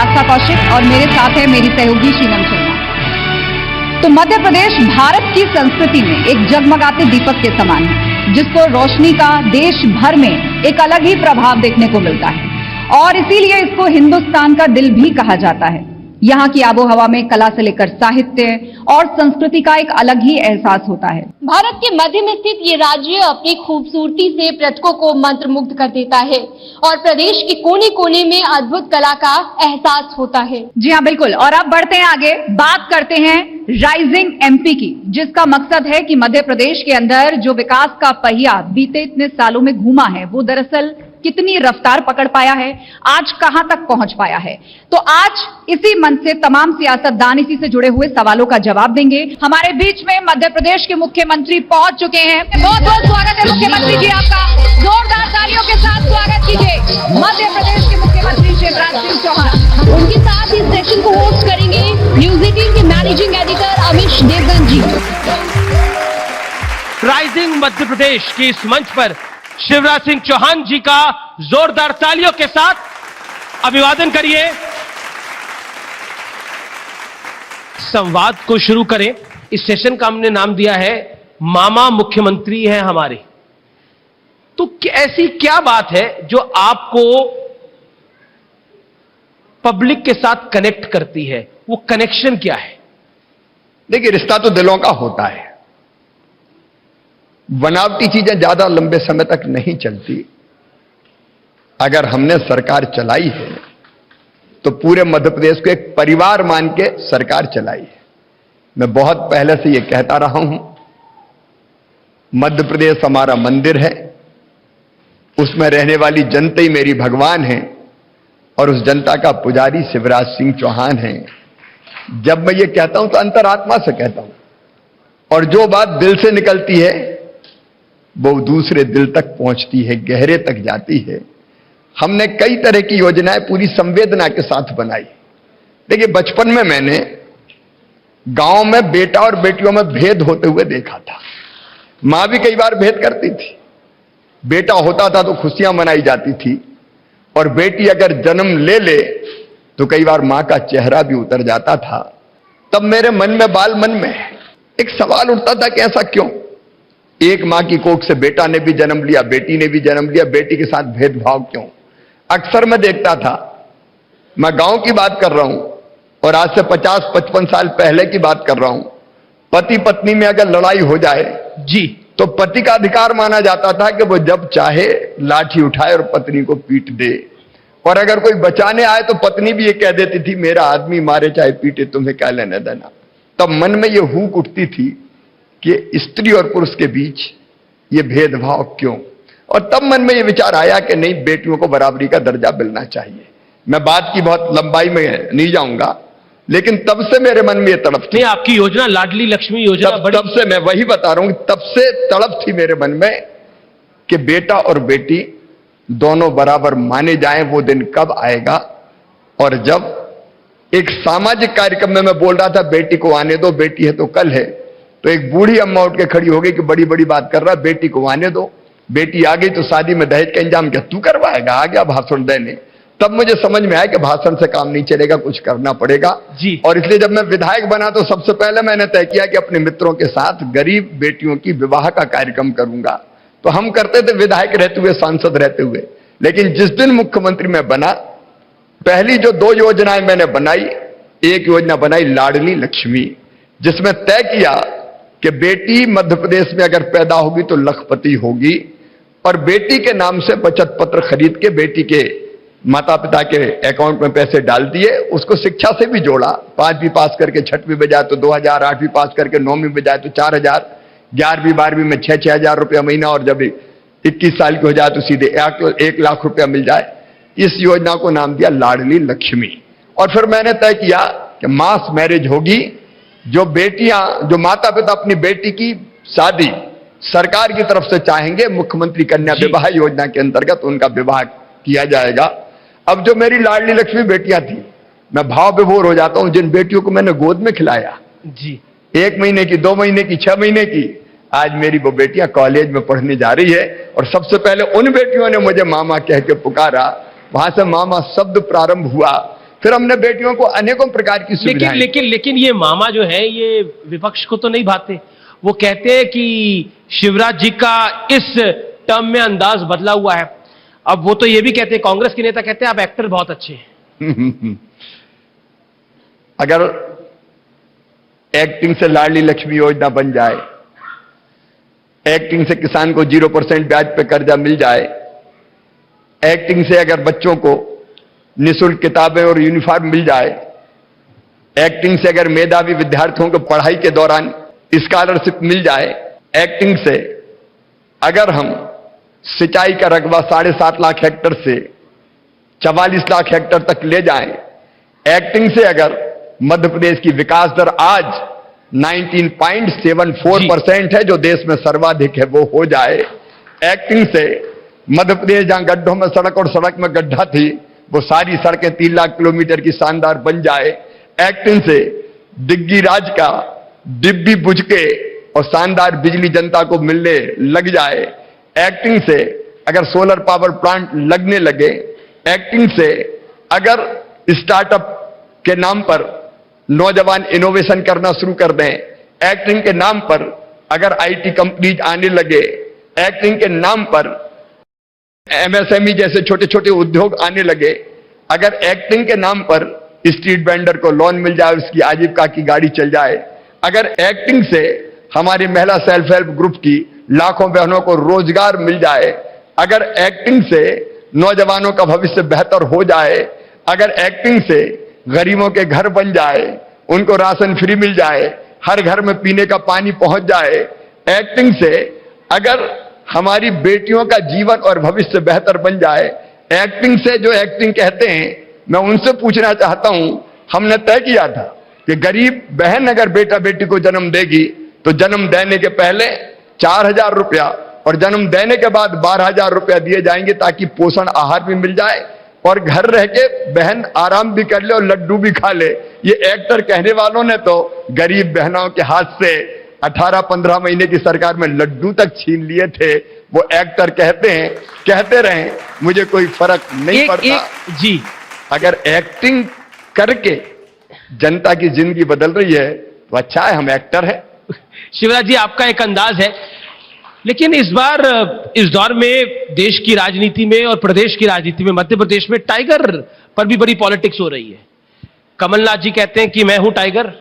आस्था कौशिक और मेरे साथ है मेरी सहयोगी शीलम शर्मा। तो मध्य प्रदेश भारत की संस्कृति में एक जगमगाते दीपक के समान है, जिसको रोशनी का देश भर में एक अलग ही प्रभाव देखने को मिलता है और इसीलिए इसको हिंदुस्तान का दिल भी कहा जाता है। यहाँ की आबोहवा में कला से लेकर साहित्य और संस्कृति का एक अलग ही एहसास होता है। भारत के मध्य में स्थित ये राज्य अपनी खूबसूरती से पर्यटकों को मंत्रमुग्ध कर देता है और प्रदेश के कोने कोने में अद्भुत कला का एहसास होता है। जी हाँ, बिल्कुल। और अब बढ़ते हैं आगे, बात करते हैं राइजिंग एमपी की, जिसका मकसद है कि मध्य प्रदेश के अंदर जो विकास का पहिया बीते इतने सालों में घूमा है वो दरअसल कितनी रफ्तार पकड़ पाया है, आज कहां तक पहुंच पाया है। तो आज इसी मन से तमाम सियासतदान इसी से जुड़े हुए सवालों का जवाब देंगे। हमारे बीच में मध्य प्रदेश के मुख्यमंत्री पहुंच चुके हैं। बहुत बहुत स्वागत है मुख्यमंत्री जी आपका, जोरदार तालियों के साथ स्वागत कीजिए मध्य प्रदेश के मुख्यमंत्री शिवराज सिंह चौहान। उनके साथ इस सेशन को होस्ट करेंगे न्यूज 18 के मैनेजिंग एडिटर अमिश देवगन जी। राइजिंग मध्य प्रदेश के इस मंच पर शिवराज सिंह चौहान जी का जोरदार तालियों के साथ अभिवादन करिए। संवाद को शुरू करें। इस सेशन का हमने नाम दिया है मामा मुख्यमंत्री हैं हमारे। तो ऐसी क्या बात है जो आपको पब्लिक के साथ कनेक्ट करती है? वो कनेक्शन क्या है? देखिए, रिश्ता तो दिलों का होता है। बनावटी चीजें ज्यादा लंबे समय तक नहीं चलती। अगर हमने सरकार चलाई है तो पूरे मध्य प्रदेश को एक परिवार मान के सरकार चलाई है। मैं बहुत पहले से यह कहता रहा हूं, मध्य प्रदेश हमारा मंदिर है, उसमें रहने वाली जनता ही मेरी भगवान है और उस जनता का पुजारी शिवराज सिंह चौहान है। जब मैं ये कहता हूं तो अंतरात्मा से कहता हूं और जो बात दिल से निकलती है वो दूसरे दिल तक पहुंचती है, गहरे तक जाती है। हमने कई तरह की योजनाएं पूरी संवेदना के साथ बनाई। देखिए, बचपन में मैंने गांव में बेटा और बेटियों में भेद होते हुए देखा था। मां भी कई बार भेद करती थी। बेटा होता था तो खुशियां मनाई जाती थी और बेटी अगर जन्म ले ले तो कई बार मां का चेहरा भी उतर जाता था। तब मेरे मन में, बाल मन में एक सवाल उठता था कि ऐसा क्यों? एक मां की कोख से बेटा ने भी जन्म लिया, बेटी ने भी जन्म लिया, बेटी के साथ भेदभाव क्यों? अक्सर मैं देखता था, मैं गांव की बात कर रहा हूं और आज से 50-55 साल पहले की बात कर रहा हूं। पति पत्नी में अगर लड़ाई हो जाए जी तो पति का अधिकार माना जाता था कि वो जब चाहे लाठी उठाए और पत्नी को पीट दे, और अगर कोई बचाने आए तो पत्नी भी ये कह देती थी, मेरा आदमी मारे चाहे पीटे, तुम्हें क्या लेना देना। तब मन में ये हूक उठती थी कि स्त्री और पुरुष के बीच ये भेदभाव क्यों? और तब मन में ये विचार आया कि नहीं, बेटियों को बराबरी का दर्जा मिलना चाहिए। मैं बात की बहुत लंबाई में नहीं जाऊंगा, लेकिन तब से मेरे मन में ये तड़प थी। आपकी योजना लाडली लक्ष्मी योजना तब से मैं वही बता रहा हूं, तब से तड़प थी मेरे मन में कि बेटा और बेटी दोनों बराबर माने जाएं। वो दिन कब आएगा? और जब एक सामाजिक कार्यक्रम में मैं बोल रहा था, बेटी को आने दो, बेटी है तो कल है, तो एक बूढ़ी अम्मा उठ के खड़ी हो गई कि बड़ी बड़ी बात कर रहा, बेटी को आने दो। बेटी आ गई तो शादी में दहेज का इंतजाम क्या तू करवाएगा? आ गया भाषण देने। तब मुझे समझ में आया कि भाषण से काम नहीं चलेगा, कुछ करना पड़ेगा जी। और इसलिए जब मैं विधायक बना तो सबसे पहले मैंने तय किया कि अपने मित्रों के साथ गरीब बेटियों की विवाह का कार्यक्रम करूंगा। तो हम करते थे विधायक रहते हुए, सांसद रहते हुए। लेकिन जिस दिन मुख्यमंत्री मैं बना, पहली जो 2 योजनाएं मैंने बनाई, एक योजना बनाई लाडली लक्ष्मी, जिसमें तय किया कि बेटी मध्य प्रदेश में अगर पैदा होगी तो लखपति होगी, और बेटी के नाम से बचत पत्र खरीद के बेटी के माता पिता के अकाउंट में पैसे डाल दिए। उसको शिक्षा से भी जोड़ा, 5वीं पास करके 6वीं में जाए तो 2000, 8वीं पास करके 9वीं में जाए तो 4000, 11वीं 12वीं में 6-6 हजार रुपया महीना, और जब 21 साल की हो जाए तो सीधे 1 लाख रुपया मिल जाए। इस योजना को नाम दिया लाडली लक्ष्मी। और फिर मैंने तय किया कि मास मैरिज होगी। जो बेटियां, जो माता पिता अपनी बेटी की शादी सरकार की तरफ से चाहेंगे, मुख्यमंत्री कन्या विवाह योजना के अंतर्गत उनका विवाह किया जाएगा। अब जो मेरी लाडली लक्ष्मी बेटियां थी, मैं भाव विभोर हो जाता हूं। जिन बेटियों को मैंने गोद में खिलाया जी, 1 महीने की, 2 महीने की, 6 महीने की, आज मेरी वो बेटियां कॉलेज में पढ़ने जा रही है। और सबसे पहले उन बेटियों ने मुझे मामा कह के पुकारा। वहां से मामा शब्द प्रारंभ हुआ फिर हमने बेटियों को अनेकों प्रकार की सुविधाएं। लेकिन ये मामा जो है ये विपक्ष को तो नहीं भाते। वो कहते हैं कि शिवराज जी का इस टर्म में अंदाज बदला हुआ है। अब वो तो ये भी कहते हैं, कांग्रेस के नेता कहते हैं आप एक्टर बहुत अच्छे हैं। अगर एक्टिंग से लाडली लक्ष्मी योजना बन जाए, एक्टिंग से किसान को 0% ब्याज पे कर्जा मिल जाए, एक्टिंग से अगर बच्चों को निःशुल्क किताबें और यूनिफॉर्म मिल जाए, एक्टिंग से अगर मेधावी विद्यार्थियों को पढ़ाई के दौरान स्कॉलरशिप मिल जाए, एक्टिंग से अगर हम सिंचाई का रकबा 7.5 लाख हेक्टेयर से 44 लाख हेक्टेयर तक ले जाएं, एक्टिंग से अगर मध्य प्रदेश की विकास दर आज 19.74% है, जो देश में सर्वाधिक है, वो हो जाए, एक्टिंग से मध्य प्रदेश जहां गड्ढों में सड़क और सड़क में गड्ढा थी, वो सारी सड़कें 3 लाख किलोमीटर की शानदार बन जाए, एक्टिंग से दिग्गी राज का डिब्बी बुझ के और शानदार बिजली जनता को मिलने लग जाए, एक्टिंग से अगर सोलर पावर प्लांट लगने लगे, एक्टिंग से अगर स्टार्टअप के नाम पर नौजवान इनोवेशन करना शुरू कर दें, एक्टिंग के नाम पर अगर आईटी कंपनीज आने लगे, एक्टिंग के नाम पर एमएसएमई जैसे छोटे छोटे उद्योग आने लगे, अगर एक्टिंग के नाम पर स्ट्रीट वेंडर को लोन मिल जाए, उसकी आजीविका की गाड़ी चल जाए, अगर एक्टिंग से हमारी महिला सेल्फ हेल्प ग्रुप की लाखों बहनों को रोजगार मिल जाए, अगर एक्टिंग से नौजवानों का भविष्य बेहतर हो जाए, अगर एक्टिंग से गरीबों के घर बन जाए, उनको राशन फ्री मिल जाए, हर घर में पीने का पानी पहुंच जाए, एक्टिंग से अगर हमारी बेटियों का जीवन और भविष्य बेहतर बन जाए, एक्टिंग से जो एक्टिंग कहते हैं, मैं उनसे पूछना चाहता हूं, हमने तय किया था कि गरीब बहन अगर बेटा बेटी को जन्म देगी तो जन्म देने के पहले 4,000 रुपया और जन्म देने के बाद 12,000 रुपया दिए जाएंगे, ताकि पोषण आहार भी मिल जाए और घर रह के बहन आराम भी कर ले और लड्डू भी खा ले। ये एक्टर कहने वालों ने तो गरीब बहनों के हाथ से 18-15 महीने की सरकार में लड्डू तक छीन लिए थे। वो एक्टर कहते हैं, कहते रहे, मुझे कोई फर्क नहीं पड़ता। जी, अगर एक्टिंग करके जनता की जिंदगी बदल रही है तो अच्छा है, हम एक्टर हैं। शिवराज जी, आपका एक अंदाज है, लेकिन इस बार इस दौर में देश की राजनीति में और प्रदेश की राजनीति में, मध्य प्रदेश में टाइगर पर भी बड़ी पॉलिटिक्स हो रही है। कमलनाथ जी कहते हैं कि मैं हूं टाइगर,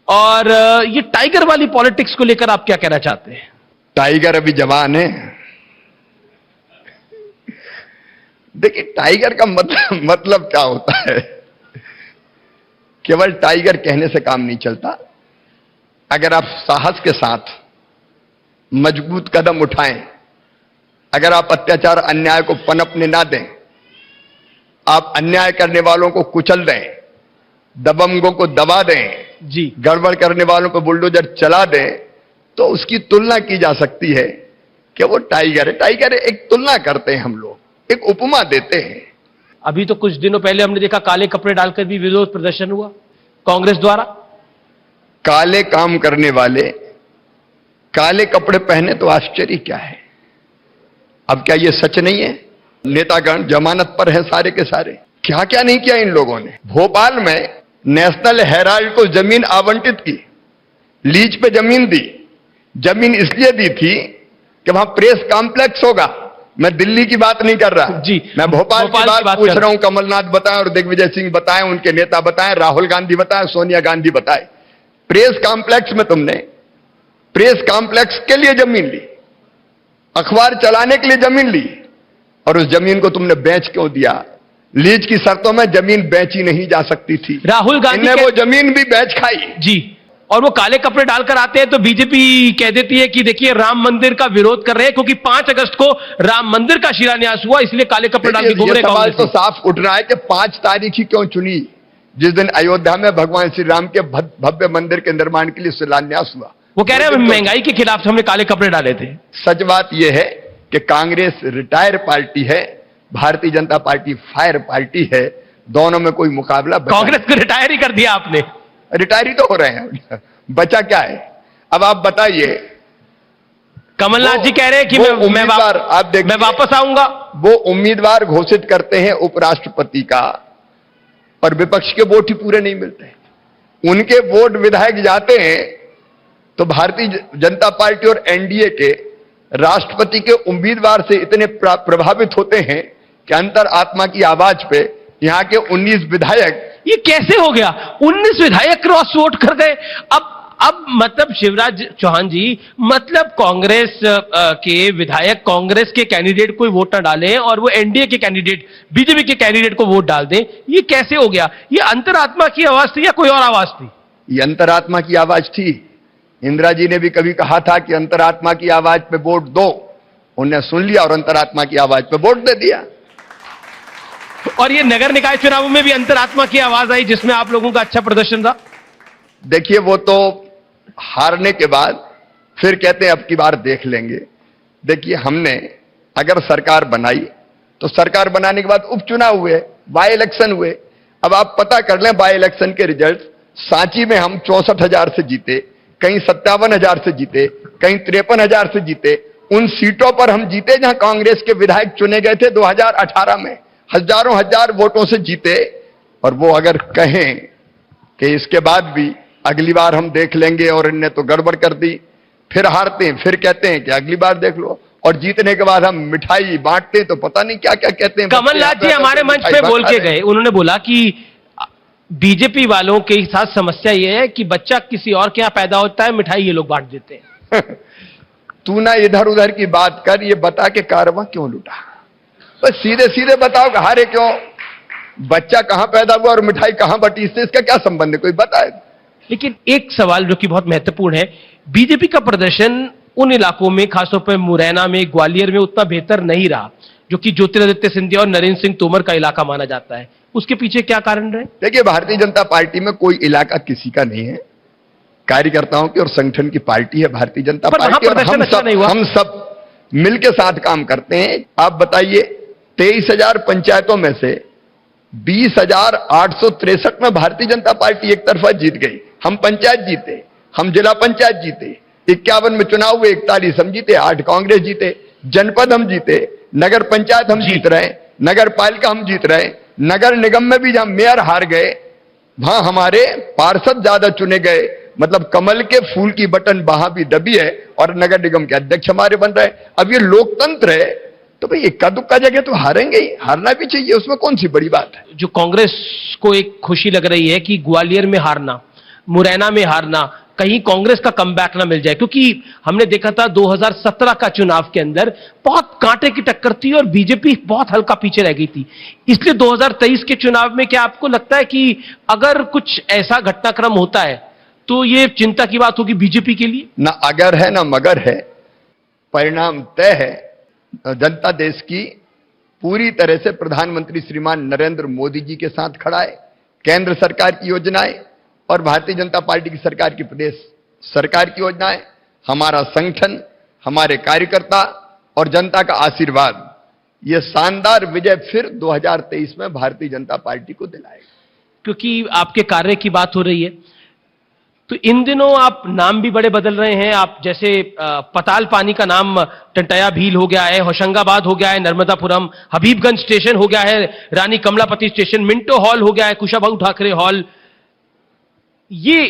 और ये टाइगर वाली पॉलिटिक्स को लेकर आप क्या कहना चाहते हैं? टाइगर अभी जवान है। देखिए, टाइगर का मतलब क्या होता है? केवल टाइगर कहने से काम नहीं चलता। अगर आप साहस के साथ मजबूत कदम उठाएं, अगर आप अत्याचार अन्याय को पनपने ना दें, आप अन्याय करने वालों को कुचल दें, दबंगों को दबा दें, जी, गड़बड़ करने वालों पर बुलडोजर चला दें, तो उसकी तुलना की जा सकती है कि वो टाइगर है। टाइगर एक तुलना करते हैं हम लोग, एक उपमा देते हैं। अभी तो कुछ दिनों पहले हमने देखा काले कपड़े डालकर भी विरोध प्रदर्शन हुआ कांग्रेस द्वारा। काले काम करने वाले काले कपड़े पहने तो आश्चर्य क्या है? अब क्या ये सच नहीं है? नेतागण जमानत पर हैं सारे के सारे। क्या क्या नहीं किया इन लोगों ने। भोपाल में नेशनल हेराल्ड को जमीन आवंटित की, लीज पे जमीन दी। जमीन इसलिए दी थी कि वहां प्रेस कॉम्प्लेक्स होगा। मैं दिल्ली की बात नहीं कर रहा जी, मैं भोपाल की बात पूछ रहा हूं। कमलनाथ बताएं और दिग्विजय सिंह बताएं, उनके नेता बताएं, राहुल गांधी बताएं, सोनिया गांधी बताएं। प्रेस कॉम्प्लेक्स में तुमने प्रेस कॉम्प्लेक्स के लिए जमीन ली, अखबार चलाने के लिए जमीन ली, और उस जमीन को तुमने बेच क्यों दिया? लीज की शर्तों में जमीन बेची नहीं जा सकती थी। राहुल गांधी ने वो जमीन भी बेच खाई। जी, और वो काले कपड़े डालकर आते हैं तो बीजेपी कह देती है कि देखिए राम मंदिर का विरोध कर रहे हैं, क्योंकि 5 अगस्त को राम मंदिर का शिलान्यास हुआ, इसलिए काले कपड़े डाल के घूम रहे। सवाल तो साफ उठ रहा है कि 5 तारीख ही क्यों चुनी, जिस दिन अयोध्या में भगवान श्री राम के भव्य मंदिर के निर्माण के लिए शिलान्यास हुआ। वो कह रहे हैं महंगाई के खिलाफ हमने काले कपड़े डाले थे। सच बात यह है कि कांग्रेस रिटायर पार्टी है, Bharatiya Janata party fire party है। दोनों में कोई मुकाबला। कांग्रेस को रिटायर ही कर दिया आपने। रिटायर ही तो हो रहे हैं, बचा क्या है? अब आप बताइए। कमलनाथ जी कह रहे हैं कि मैं वापस आऊंगा। वो उम्मीदवार घोषित करते हैं उपराष्ट्रपति का, और विपक्ष के वोट ही पूरे नहीं मिलते। उनके वोट विधायक जाते हैं तो भारतीय जनता पार्टी और एनडीए के राष्ट्रपति के उम्मीदवार से इतने प्रभावित होते हैं कि अंतरात्मा की आवाज पे यहां के 19 विधायक, ये कैसे हो गया? 19 विधायक क्रॉस वोट कर गए। अब मतलब शिवराज चौहान जी, मतलब कांग्रेस के विधायक कांग्रेस के कैंडिडेट कोई वोट ना डालें और वो एनडीए के कैंडिडेट, बीजेपी के कैंडिडेट को वोट डाल दें, ये कैसे हो गया? ये अंतरात्मा की आवाज थी या कोई और आवाज थी? ये अंतरात्मा की आवाज थी। इंदिरा जी ने भी कभी कहा था कि अंतरात्मा की आवाज पे वोट दो, उन्हें सुन लिया और अंतरात्मा की आवाज पे वोट दे दिया। और ये नगर निकाय चुनावों में भी अंतरात्मा की आवाज आई जिसमें आप लोगों का अच्छा प्रदर्शन रहा। देखिए, वो तो हारने के बाद फिर कहते हैं अब की बार देख लेंगे। देखिए, हमने अगर सरकार बनाई तो सरकार बनाने के बाद उपचुनाव हुए, बाय इलेक्शन हुए। अब आप पता कर लें बाय इलेक्शन के रिजल्ट। सांची में हम 64,000 से जीते, कहीं 57,000 से जीते, कहीं 53,000 से जीते। उन सीटों पर हम जीते जहां कांग्रेस के विधायक चुने गए थे 2018 में, हजारों हजार वोटों से जीते। और वो अगर कहें कि इसके बाद भी अगली बार हम देख लेंगे और इनने तो गड़बड़ कर दी, फिर हारते हैं, फिर कहते हैं कि अगली बार देख लो, और जीतने के बाद हम मिठाई बांटते हैं तो पता नहीं क्या क्या कहते हैं। कमलनाथ जी हमारे मंच पे बोल के गए, उन्होंने बोला कि बीजेपी वालों के साथ समस्या यह है कि बच्चा किसी और के यहां पैदा होता है, मिठाई ये लोग बांट देते हैं। तू ना इधर उधर की बात कर, ये बता के कारवां क्यों लूटा? बस सीधे सीधे बताओ कि हारे क्यों, बच्चा कहां पैदा हुआ और मिठाई कहां बटी, इससे इसका क्या संबंध है, कोई बताए। लेकिन एक सवाल जो कि बहुत महत्वपूर्ण है, बीजेपी का प्रदर्शन उन इलाकों में, खासतौर पर मुरैना में, ग्वालियर में उतना बेहतर नहीं रहा जो कि ज्योतिरादित्य सिंधिया और नरेंद्र सिंह तोमर का इलाका माना जाता है। उसके पीछे क्या कारण रहे? देखिए, भारतीय जनता पार्टी में कोई इलाका किसी का नहीं है, कार्यकर्ताओं की और संगठन की पार्टी है भारतीय जनता पार्टी। और हम सब मिलके साथ काम करते हैं। आप बताइए, 23,000 पंचायतों में से 20,863 में भारतीय जनता पार्टी एक तरफा जीत गई। हम पंचायत जीते, हम जिला पंचायत जीते, 51 में चुनाव हुए, 41 हम जीते, 8 कांग्रेस जीते, जनपद हम जीते, नगर पंचायत हम जीत रहे, नगर पालिका हम जीत रहे, नगर निगम में भी जहां मेयर हार गए वहां हमारे पार्षद ज्यादा चुने गए। मतलब कमल के फूल की बटन वहां भी दबी है और नगर निगम के अध्यक्ष हमारे बन रहे। अब ये लोकतंत्र है तो भाई इक्का दुक्का जगह तो हारेंगे ही, हारना भी चाहिए, उसमें कौन सी बड़ी बात है। जो कांग्रेस को एक खुशी लग रही है कि ग्वालियर में हारना, मुरैना में हारना, कहीं कांग्रेस का कमबैक ना मिल जाए, क्योंकि हमने देखा था 2017 का चुनाव के अंदर बहुत कांटे की टक्कर थी और बीजेपी बहुत हल्का पीछे रह गई थी। इसलिए 2023 के चुनाव में क्या आपको लगता है कि अगर कुछ ऐसा घटनाक्रम होता है तो ये चिंता की बात होगी बीजेपी के लिए? ना अगर है ना मगर है, परिणाम तय है। जनता देश की पूरी तरह से प्रधानमंत्री श्रीमान नरेंद्र मोदी जी के साथ खड़ा है। केंद्र सरकार की योजनाएं और भारतीय जनता पार्टी की सरकार की प्रदेश सरकार की योजनाएं, हमारा संगठन, हमारे कार्यकर्ता और जनता का आशीर्वाद, यह शानदार विजय फिर 2023 में भारतीय जनता पार्टी को दिलाएगा। क्योंकि आपके कार्य की बात हो रही है तो इन दिनों आप नाम भी बड़े बदल रहे हैं। आप जैसे पताल पानी का नाम टंटाया भील हो गया है, होशंगाबाद हो गया है, नर्मदापुरम, हबीबगंज स्टेशन हो गया है, रानी कमलापति स्टेशन, मिंटो हॉल हो गया है, कुशाभाऊ ठाकरे हॉल। ये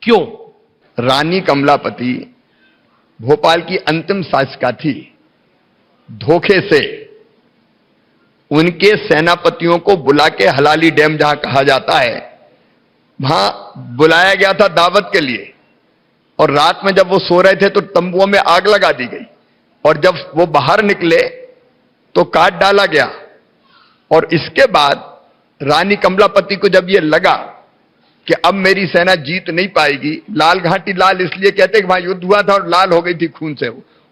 क्यों? रानी कमलापति भोपाल की अंतिम शासिका थी। धोखे से उनके सेनापतियों को बुला के हलाली डैम जहां कहा जाता है वहां बुलाया गया था दावत के लिए, और रात में जब वो सो रहे थे तो तंबुओं में आग लगा दी गई, और जब वो बाहर निकले तो काट डाला गया। और इसके बाद रानी कमलापति को जब ये लगा कि अब मेरी सेना जीत नहीं पाएगी, लाल घाटी लाल इसलिए कहते कि वहां युद्ध हुआ था और लाल हो गई थी खून से,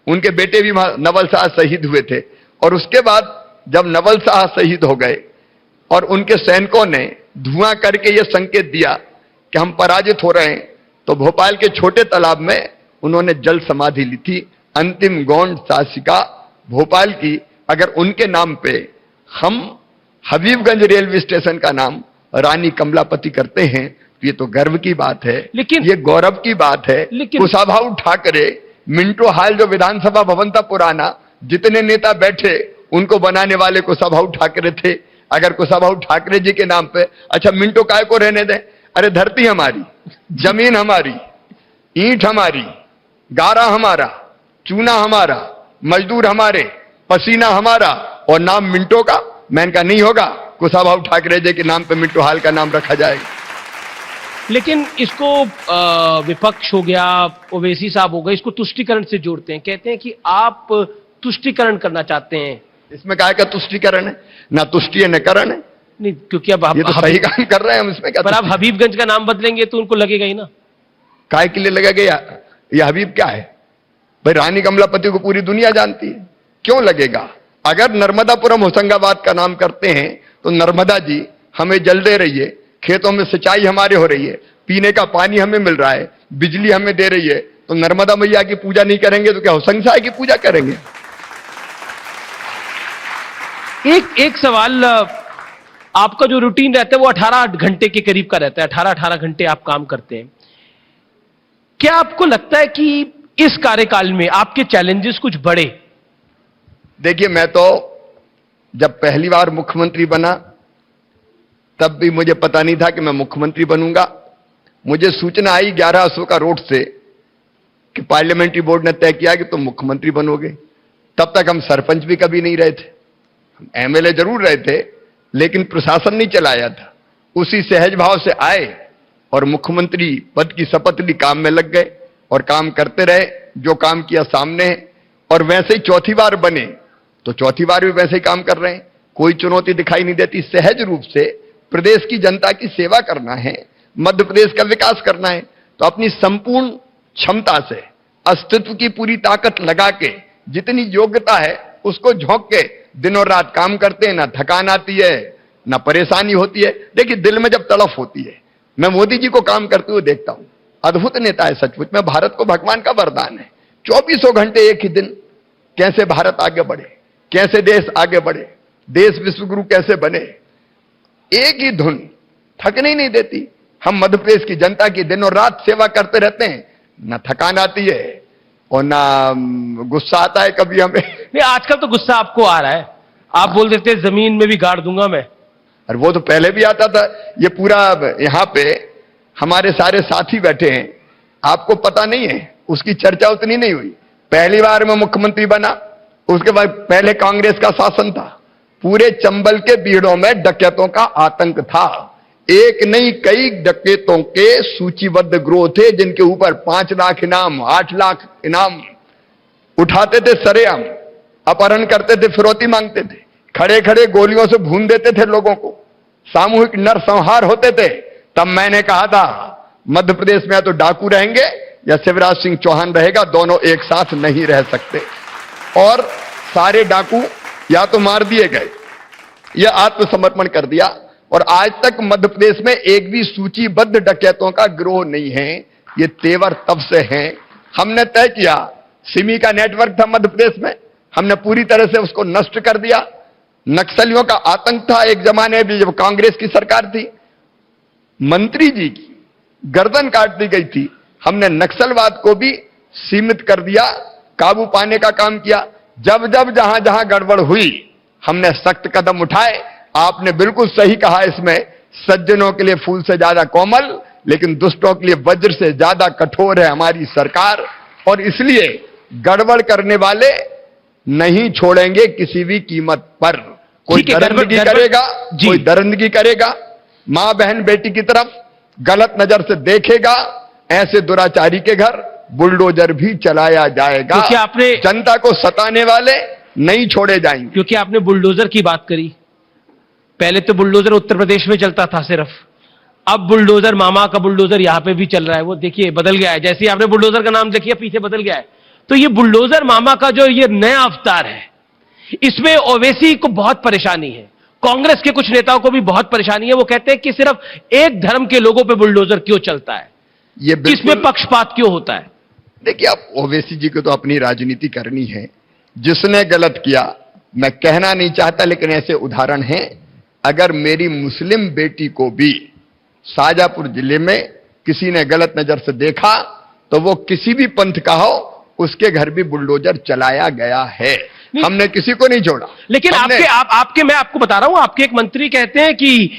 उनके बेटे भी वहां नवल शाह शहीद हुए थे। और उसके बाद जब नवल शाह शहीद हो गए और उनके सैनिकों ने धुआं करके यह संकेत दिया कि हम पराजित हो रहे हैं, तो भोपाल के छोटे तालाब में उन्होंने जल समाधि ली थी। अंतिम गौंड शासिका भोपाल की, अगर उनके नाम पे हम हबीबगंज रेलवे स्टेशन का नाम रानी कमलापति करते हैं तो ये तो गर्व की बात है, लेकिन ये गौरव की बात है। कुशाभाऊ ठाकरे, मिंटो हॉल जो विधानसभा भवन था पुराना, जितने नेता बैठे उनको बनाने वाले कुशाभाऊ ठाकरे थे। अगर कुशाभाऊ ठाकरे जी के नाम पे, अच्छा मिंटो काय को रहने दें? अरे धरती हमारी, जमीन हमारी, ईंट हमारी, गारा हमारा, चूना हमारा, मजदूर हमारे, पसीना हमारा और नाम मिंटो का। मैंने कहा नहीं होगा, कुशाभाऊ ठाकरे जी के नाम पे मिंटो हाल का नाम रखा जाएगा। लेकिन इसको विपक्ष हो गया, ओवैसी साहब हो गए, इसको तुष्टीकरण से जोड़ते हैं, कहते हैं कि आप तुष्टीकरण करना चाहते हैं। इसमें क्या का तुष्टीकरण है? ना तुष्टि है न करण है। नहीं, क्योंकि अब ये तो सही काम कर रहे हैं हम, इसमें क्या? पर आप हबीबगंज का नाम बदलेंगे तो उनको लगेगा ही ना। काय के लिए लगेगा? ये हबीब क्या है भाई? रानी कमलापति को पूरी दुनिया जानती है, क्यों लगेगा? अगर नर्मदापुरम होशंगाबाद का नाम करते हैं तो नर्मदा जी हमें जल दे रही है, खेतों में सिंचाई हमारे हो रही है, पीने का पानी हमें मिल रहा है, बिजली हमें दे रही है, तो नर्मदा मैया की पूजा नहीं करेंगे तो क्या होशंग साई की पूजा करेंगे? एक सवाल, आपका जो रूटीन रहता है वो 18 घंटे के करीब का रहता है, 18 घंटे आप काम करते हैं। क्या आपको लगता है कि इस कार्यकाल में आपके चैलेंजेस कुछ बढ़े? देखिए, मैं तो जब पहली बार मुख्यमंत्री बना तब भी मुझे पता नहीं था कि मैं मुख्यमंत्री बनूंगा। मुझे सूचना आई 11 अशोका रोड से कि पार्लियामेंट्री बोर्ड ने तय किया कि तुम मुख्यमंत्री बनोगे। तब तक हम सरपंच भी कभी नहीं रहे थे, हम एमएलए जरूर रहे थे लेकिन प्रशासन नहीं चलाया था। उसी सहज भाव से आए और मुख्यमंत्री पद की शपथ ली, काम में लग गए और काम करते रहे। जो काम किया सामने है, और वैसे ही चौथी बार बने तो चौथी बार भी वैसे ही काम कर रहे हैं। कोई चुनौती दिखाई नहीं देती। सहज रूप से प्रदेश की जनता की सेवा करना है, मध्य प्रदेश का विकास करना है, तो अपनी संपूर्ण क्षमता से, अस्तित्व की पूरी ताकत लगा के, जितनी योग्यता है उसको झोंक के दिनों रात काम करते हैं। ना थकान आती है, ना परेशानी होती है। देखिए, दिल में जब तड़फ होती है, मैं मोदी जी को काम करते हुए देखता हूं, अद्भुत नेता है सचमुच में। भारत को भगवान का वरदान है। 24 घंटे एक ही दिन, कैसे भारत आगे बढ़े, कैसे देश आगे बढ़े, देश विश्वगुरु कैसे बने, एक ही धुन, थकने ही नहीं देती। हम मध्य प्रदेश की जनता की दिनों रात सेवा करते रहते हैं, ना थकान आती है और ना गुस्सा आता है कभी हमें। नहीं, आजकल तो गुस्सा आपको आ रहा है, आप बोल देते हैं जमीन में भी गाड़ दूंगा मैं। और वो तो पहले भी आता था। ये पूरा यहां पे हमारे सारे साथी बैठे हैं, आपको पता नहीं है, उसकी चर्चा उतनी नहीं हुई। पहली बार मैं मुख्यमंत्री बना, उसके बाद पहले कांग्रेस का शासन था, पूरे चंबल के बीड़ों में डकैतों का आतंक था। एक नहीं कई डकैतों के सूचीबद्ध गिरोह थे जिनके ऊपर 5 लाख इनाम, 8 लाख इनाम उठाते थे, सरेआम अपहरण करते थे, फिरौती मांगते थे, खड़े खड़े गोलियों से भून देते थे लोगों को, सामूहिक नरसंहार होते थे। तब मैंने कहा था मध्य प्रदेश में या तो डाकू रहेंगे या शिवराज सिंह चौहान रहेगा, दोनों एक साथ नहीं रह सकते। और सारे डाकू या तो मार दिए गए या आत्मसमर्पण कर दिया। और आज तक मध्य प्रदेश में एक भी सूचीबद्ध डकैतों का गिरोह नहीं है। ये तेवर तब से हैं। हमने तय किया, सिमी का नेटवर्क था मध्य प्रदेश में, हमने पूरी तरह से उसको नष्ट कर दिया। नक्सलियों का आतंक था एक जमाने में जब कांग्रेस की सरकार थी, मंत्री जी की गर्दन काट दी गई थी। हमने नक्सलवाद को भी सीमित कर दिया, काबू पाने का काम किया। जब जब जहां जहां गड़बड़ हुई हमने सख्त कदम उठाए। आपने बिल्कुल सही कहा, इसमें सज्जनों के लिए फूल से ज्यादा कोमल, लेकिन दुष्टों के लिए वज्र से ज्यादा कठोर है हमारी सरकार। और इसलिए गड़बड़ करने वाले नहीं छोड़ेंगे किसी भी कीमत पर। कोई दरिंदगी करेगा, कोई दरिंदगी करेगा, मां बहन बेटी की तरफ गलत नजर से देखेगा, ऐसे दुराचारी के घर बुलडोजर भी चलाया जाएगा। क्योंकि आपने जनता को सताने वाले नहीं छोड़े जाएंगे। क्योंकि आपने बुलडोजर की बात करी, पहले तो बुलडोजर उत्तर प्रदेश में चलता था सिर्फ, अब बुलडोजर, मामा का बुलडोजर यहां पे भी चल रहा है। वो देखिए बदल गया है, जैसे ही आपने बुलडोजर का नाम देखिए पीछे बदल गया है। तो ये बुलडोजर मामा का जो ये नया अवतार है, इसमें ओवैसी को बहुत परेशानी है, कांग्रेस के कुछ नेताओं को भी बहुत परेशानी है। वो कहते हैं कि सिर्फ एक धर्म के लोगों पे बुलडोजर क्यों चलता है, ये इसमें पक्षपात क्यों होता है? देखिए, आप ओवैसी जी को तो अपनी राजनीति करनी है। जिसने गलत किया, मैं कहना नहीं चाहता, लेकिन ऐसे उदाहरण हैं। अगर मेरी मुस्लिम बेटी को भी शाजापुर जिले में किसी ने गलत नजर से देखा तो वो किसी भी पंथ का हो, उसके घर भी बुलडोजर चलाया गया है। हमने किसी को नहीं छोड़ा। लेकिन आपके मैं आपको बता रहा हूं, आपके एक मंत्री कहते हैं कि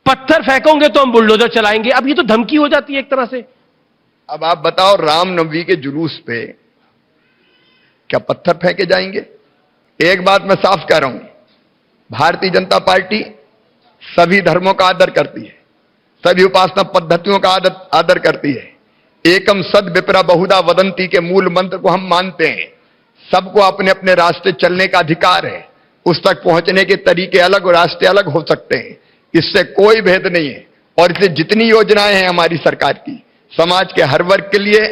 पत्थर फेंकोगे तो हम बुलडोजर चलाएंगे। अब ये तो धमकी हो जाती है एक तरह से। अब आप बताओ, रामनवमी के जुलूस पे क्या पत्थर फेंके जाएंगे? एक बात मैं साफ कह रहा हूं, भारतीय जनता पार्टी सभी धर्मों का आदर करती है, सभी उपासना पद्धतियों का आदर करती है। एकम सद विप्रा बहुधा वदंती के मूल मंत्र को हम मानते हैं। सबको अपने अपने रास्ते चलने का अधिकार है। उस तक पहुंचने के तरीके अलग और रास्ते अलग हो सकते हैं, इससे कोई भेद नहीं है। और इससे जितनी योजनाएं हैं हमारी सरकार की, समाज के हर वर्ग के लिए,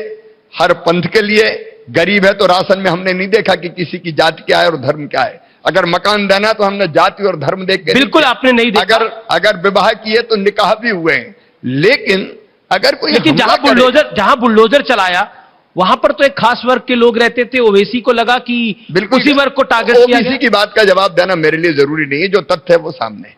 हर पंथ के लिए, गरीब है तो राशन में हमने नहीं देखा कि किसी की जाति क्या है और धर्म क्या है। अगर मकान देना तो हमने जाति और धर्म देख के, बिल्कुल आपने नहीं देखा। अगर विवाह किए तो निकाह भी हुए हैं। लेकिन अगर कोई जहां बुलडोजर चलाया वहां पर तो एक खास वर्ग के लोग रहते थे, ओवैसी को लगा कि बिल्कुल उसी वर्ग को टारगेट किया गया। ओबीसी की बात का जवाब देना मेरे लिए जरूरी नहीं है, जो तथ्य है वो सामने है।